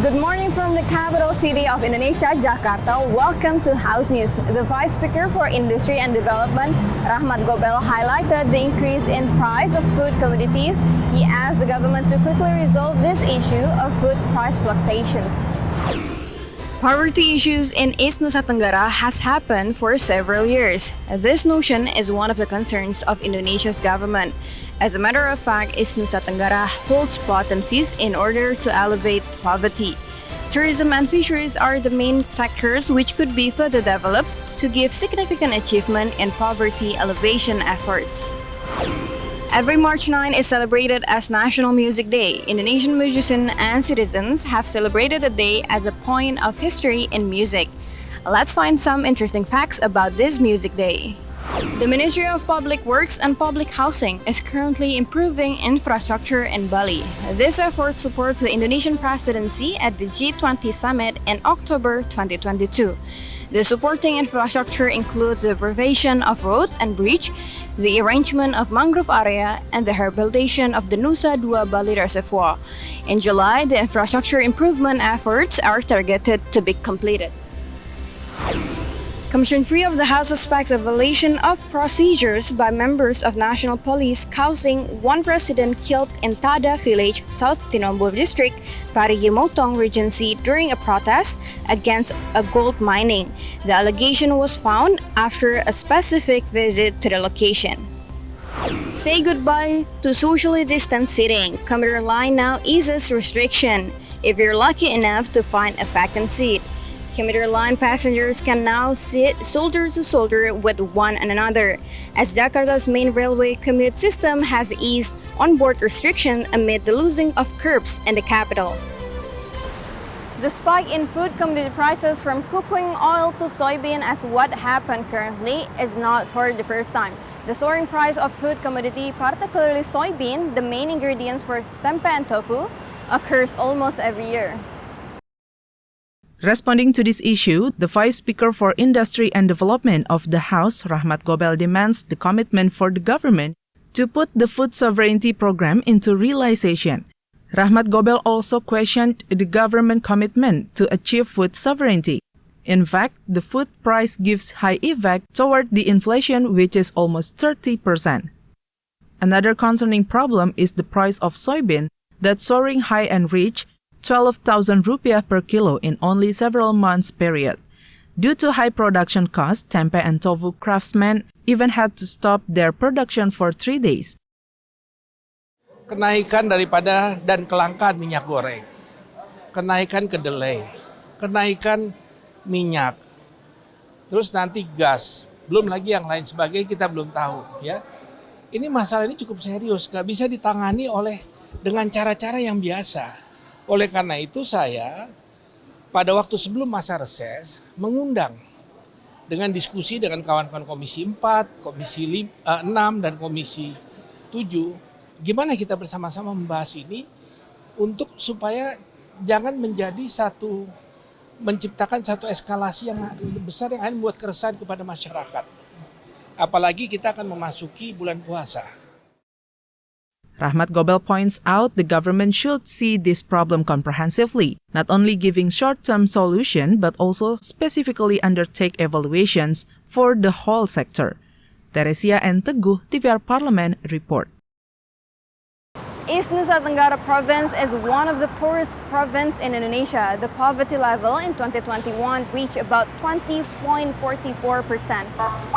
Good morning from the capital city of Indonesia, Jakarta. Welcome to House News. The Vice Speaker for Industry and Development, RACHMAT GOBEL, highlighted the increase in price of food commodities. He asked the government to quickly resolve this issue of food price fluctuations. Poverty issues in East Nusa Tenggara has happened for several years. This notion is one of the concerns of Indonesia's government. As a matter of fact, East Nusa Tenggara holds potencies in order to elevate poverty. Tourism and fisheries are the main sectors which could be further developed to give significant achievement in poverty elevation efforts. Every March 9 is celebrated as National Music Day. Indonesian musicians and citizens have celebrated the day as a point of history in music. Let's find some interesting facts about this music day. The Ministry of Public Works and Public Housing is currently improving infrastructure in Bali. This effort supports the Indonesian presidency at the G20 Summit in October 2022. The supporting infrastructure includes the renovation of road and bridge, the arrangement of mangrove area, and the rehabilitation of the NUSA 2 Bali Reservoir. In July, the infrastructure improvement efforts are targeted to be completed. Commission 3 of the House suspects a violation of procedures by members of National Police causing one resident killed in Tada Village, South Tinombur District, Parigi Motong Regency during a protest against a gold mining. The allegation was found after a specific visit to the location. Say goodbye to socially distanced seating. Commuter line now eases restriction if you're lucky enough to find a vacant seat. Commuter line passengers can now sit shoulder to shoulder with one another, as Jakarta's main railway commute system has eased on-board restrictions amid the losing of curbs in the capital. The spike in food commodity prices from cooking oil to soybean, as what happened currently, is not for the first time. The soaring price of food commodity, particularly soybean, the main ingredients for tempeh and tofu, occurs almost every year. Responding to this issue, the Vice Speaker for Industry and Development of the House, RACHMAT GOBEL, demands the commitment for the government to put the food sovereignty program into realization. RACHMAT GOBEL also questioned the government commitment to achieve food sovereignty. In fact, the food price gives high effect toward the inflation, which is almost 30%. Another concerning problem is the price of soybean that's soaring high and reach 12,000 rupiah per kilo in only several months period. Due to high production costs, tempeh and tofu craftsmen even had to stop their production for 3 days. Kenaikan daripada dan kelangkaan minyak goreng, kenaikan kedelai, kenaikan minyak, terus nanti gas, belum lagi yang lain sebagainya kita belum tahu ya. Ini masalah ini cukup serius, nggak bisa ditangani dengan cara-cara yang biasa. Oleh karena itu saya pada waktu sebelum masa reses mengundang dengan diskusi dengan kawan-kawan Komisi 4, Komisi 6 dan Komisi 7, gimana kita bersama-sama membahas ini untuk supaya jangan menjadi menciptakan satu eskalasi yang besar yang akan membuat keresahan kepada masyarakat. Apalagi kita akan memasuki bulan puasa. RACHMAT GOBEL points out the government should see this problem comprehensively, not only giving short-term solution but also specifically undertake evaluations for the whole sector. Teresia and Teguh, TVR Parlemen, report. East Nusa Tenggara Province is one of the poorest provinces in Indonesia. The poverty level in 2021 reached about 20.44%,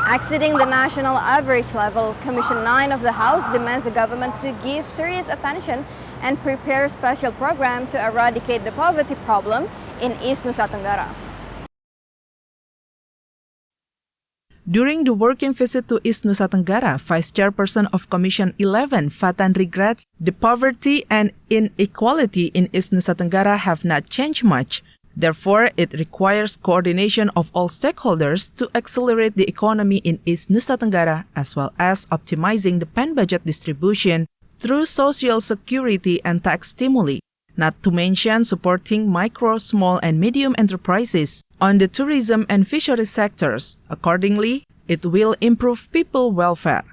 exceeding the national average level. Commission 9 of the House demands the government to give serious attention and prepare a special program to eradicate the poverty problem in East Nusa Tenggara. During the working visit to East Nusa Tenggara, Vice Chairperson of Commission 11, Fatan, regrets the poverty and inequality in East Nusa Tenggara have not changed much. Therefore, it requires coordination of all stakeholders to accelerate the economy in East Nusa Tenggara, as well as optimizing the PAN budget distribution through social security and tax stimuli, not to mention supporting micro, small, and medium enterprises on the tourism and fisheries sectors. Accordingly, it will improve people welfare.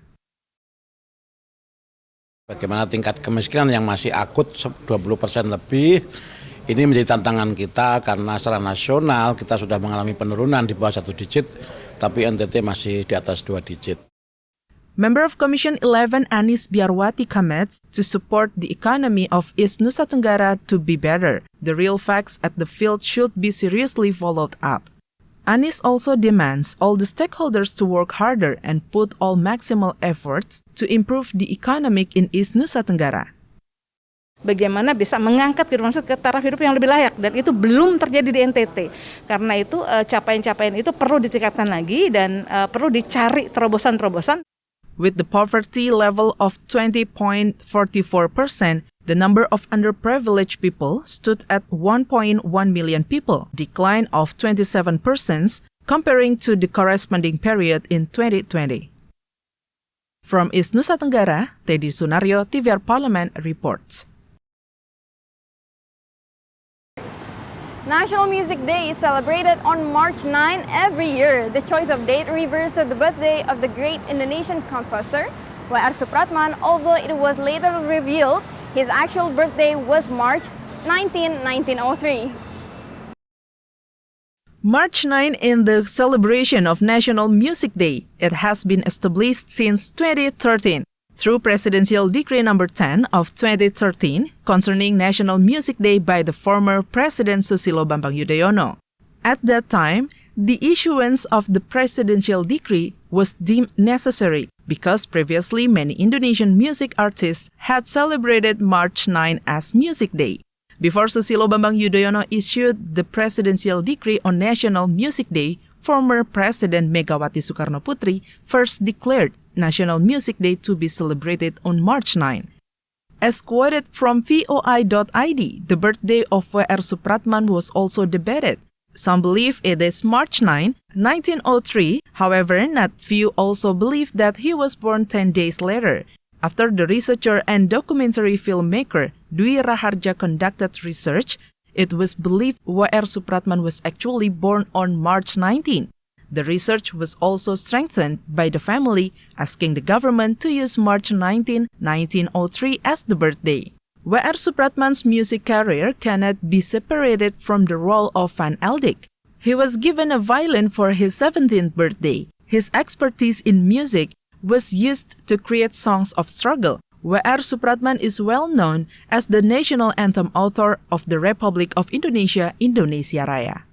Bagaimana tingkat kemiskinan yang masih akut 20% lebih Ini menjadi tantangan kita karena secara nasional kita sudah mengalami penurunan di bawah 1 digit, tapi NTT masih di atas 2 digit. Member of Commission 11 Anis Biarwati commits to support the economy of East Nusa Tenggara to be better. The real facts at the field should be seriously followed up. Anis also demands all the stakeholders to work harder and put all maximal efforts to improve the economic in East Nusa Tenggara. Bagaimana bisa mengangkat ke taraf hidup yang lebih layak, dan itu belum terjadi di NTT. Karena itu capaian-capaian itu perlu ditingkatkan lagi dan perlu dicari terobosan-terobosan. With the poverty level of 20.44%, the number of underprivileged people stood at 1.1 million people, decline of 27% comparing to the corresponding period in 2020. From East Nusa Tenggara, Teddy Sunario, TVR Parlemen reports. National Music Day is celebrated on March 9 every year. The choice of date refers to the birthday of the great Indonesian composer, W.R. Supratman, although it was later revealed his actual birthday was March 19, 1903. March 9 in the celebration of National Music Day. It has been established since 2013. Through Presidential Decree No. 10 of 2013 concerning National Music Day by the former President Susilo Bambang Yudhoyono. At that time, the issuance of the Presidential Decree was deemed necessary because previously many Indonesian music artists had celebrated March 9 as Music Day. Before Susilo Bambang Yudhoyono issued the Presidential Decree on National Music Day, former President Megawati Soekarno-Putri first declared National Music Day to be celebrated on March 9. As quoted from voi.id, the birthday of W.R. Supratman was also debated. Some believe it is March 9, 1903. However, not few also believe that he was born 10 days later. After the researcher and documentary filmmaker Dwi Raharja conducted research, it was believed W.R. Supratman was actually born on March 19. The research was also strengthened by the family asking the government to use March 19, 1903 as the birthday. W.R. Supratman's music career cannot be separated from the role of Van Eldik. He was given a violin for his 17th birthday. His expertise in music was used to create songs of struggle. W.R. Supratman is well known as the national anthem author of the Republic of Indonesia, Indonesia Raya.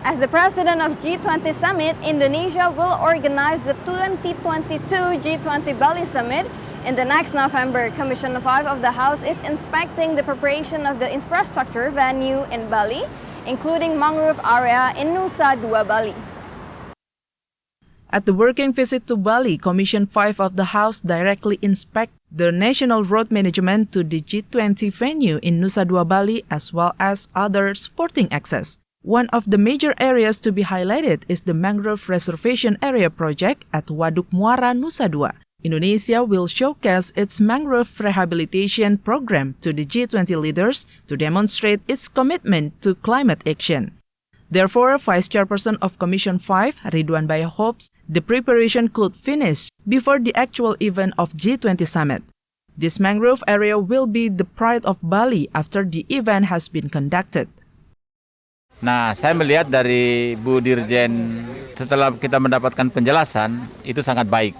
As the president of G20 Summit, Indonesia will organize the 2022 G20 Bali Summit in the next November. Commission 5 of the House is inspecting the preparation of the infrastructure venue in Bali, including mangrove area in NUSA 2 Bali. At the working visit to Bali, Commission 5 of the House directly inspect the national road management to the G20 venue in NUSA 2 Bali as well as other supporting access. One of the major areas to be highlighted is the Mangrove Reservation Area project at Waduk Muara Nusa Dua. Indonesia will showcase its mangrove rehabilitation program to the G20 leaders to demonstrate its commitment to climate action. Therefore, Vice Chairperson of Commission 5, Ridwan Baya, hopes the preparation could finish before the actual event of G20 Summit. This mangrove area will be the pride of Bali after the event has been conducted. Nah, saya melihat dari Bu Dirjen setelah kita mendapatkan penjelasan itu sangat baik.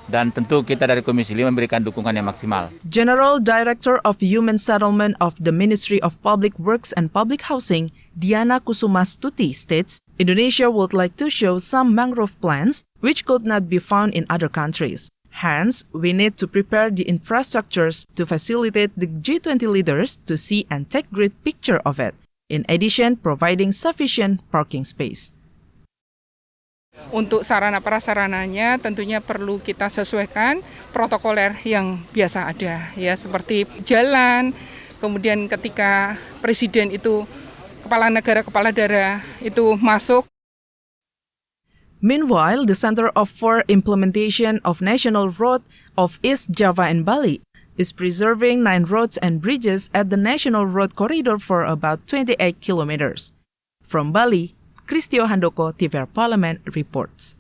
Dan tentu kita dari Komisi 5 memberikan dukungan yang maksimal. General Director of Human Settlement of the Ministry of Public Works and Public Housing, Diana Kusumastuti, states Indonesia would like to show some mangrove plants which could not be found in other countries. Hence, we need to prepare the infrastructures to facilitate the G20 leaders to see and take great picture of it. In addition, providing sufficient parking space. Untuk sarana prasarananya tentunya perlu kita sesuaikan protokoler yang biasa ada, ya, seperti jalan, kemudian ketika presiden itu kepala negara, kepala daerah itu masuk. Meanwhile, the Center for Implementation of National Road of East Java and Bali is preserving 9 roads and bridges at the National Road Corridor for about 28 kilometers. From Bali, Kristio Handoko, TVR Parlemen reports.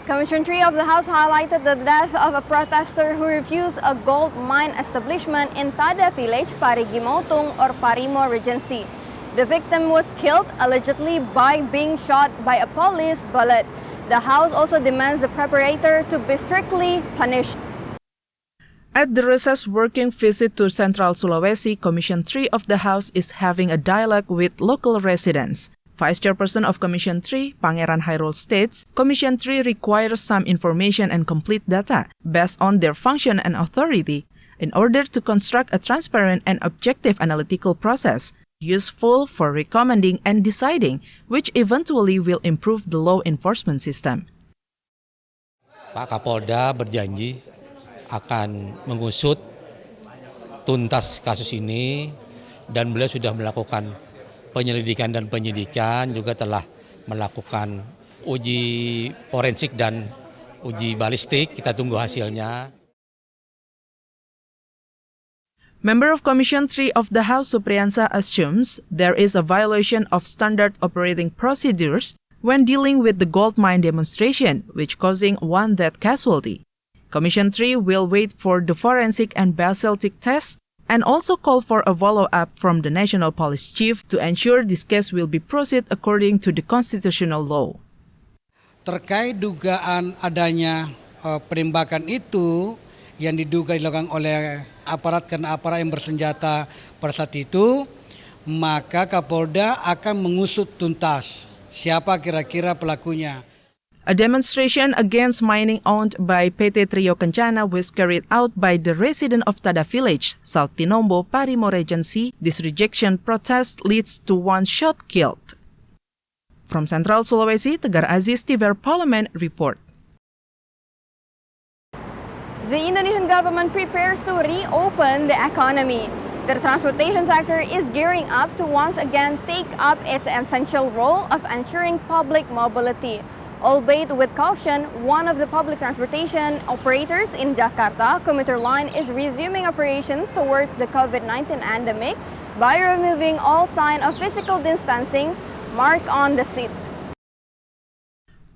Commission 3 of the House highlighted the death of a protester who refused a gold mine establishment in Tada village, Parigi Motong or Parimo Regency. The victim was killed allegedly by being shot by a police bullet. The House also demands the perpetrator to be strictly punished. At the recess working visit to Central Sulawesi, Commission 3 of the House is having a dialogue with local residents. Vice Chairperson of Commission 3, Pangeran Hairul states, Commission 3 requires some information and complete data based on their function and authority in order to construct a transparent and objective analytical process, useful for recommending and deciding, which eventually will improve the law enforcement system. Pak Kapolda berjanji akan mengusut tuntas kasus ini dan beliau sudah melakukan penyelidikan dan penyidikan, juga telah melakukan uji forensik dan uji balistik. Kita tunggu hasilnya. Member of Commission 3 of the House Supriyansa assumes there is a violation of standard operating procedures when dealing with the gold mine demonstration, which causing one death casualty. Commission 3 will wait for the forensic and basaltic tests and also call for a follow-up from the National Police Chief to ensure this case will be proceed according to the constitutional law. Terkait dugaan adanya penembakan itu yang diduga dilakukan oleh aparat yang bersenjata pada saat itu, maka Kapolda akan mengusut tuntas siapa kira-kira pelakunya. A demonstration against mining owned by PT Trio Kencana was carried out by the resident of Tada village, South Tinombo, Parimo Regency. This rejection protest leads to one shot killed. From Central Sulawesi, Tegar Aziz, TV Parlemen report. The Indonesian government prepares to reopen the economy. The transportation sector is gearing up to once again take up its essential role of ensuring public mobility. Albeit with caution, one of the public transportation operators in Jakarta, Commuter Line, is resuming operations towards the COVID-19 endemic by removing all sign of physical distancing marked on the seats.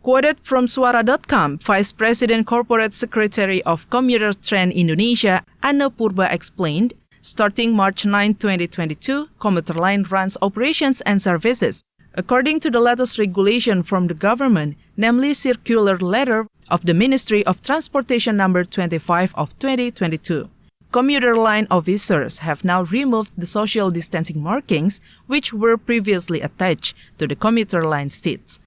Quoted from Suara.com, Vice President Corporate Secretary of Commuter Train Indonesia, Anna Purba explained, starting March 9, 2022, Commuter Line runs operations and services according to the latest regulation from the government, namely Circular Letter of the Ministry of Transportation number 25 of 2022. Commuter line officers have now removed the social distancing markings which were previously attached to the commuter line seats.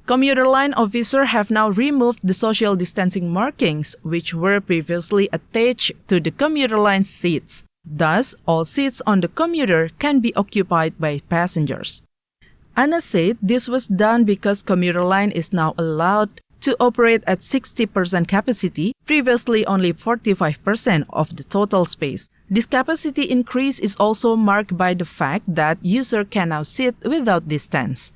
Commuter line officers have now removed the social distancing markings which were previously attached to the commuter line seats. Thus, all seats on the commuter can be occupied by passengers. Anna said this was done because commuter line is now allowed to operate at 60% capacity, previously only 45% of the total space. This capacity increase is also marked by the fact that users can now sit without distance.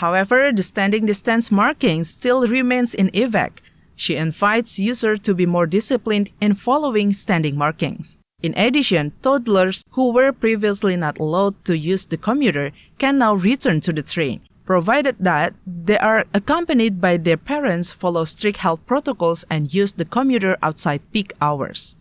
However, the standing distance marking still remains in effect. She invites users to be more disciplined in following standing markings. In addition, toddlers who were previously not allowed to use the commuter can now return to the train, provided that they are accompanied by their parents, follow strict health protocols, and use the commuter outside peak hours.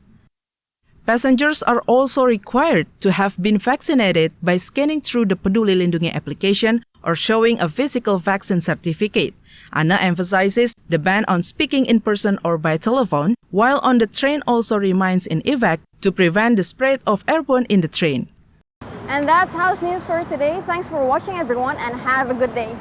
Passengers are also required to have been vaccinated by scanning through the Peduli Lindungi application or showing a physical vaccine certificate. Anna emphasizes the ban on speaking in person or by telephone, while on the train also remains in effect to prevent the spread of airborne in the train. And that's House News for today. Thanks for watching, everyone, and have a good day.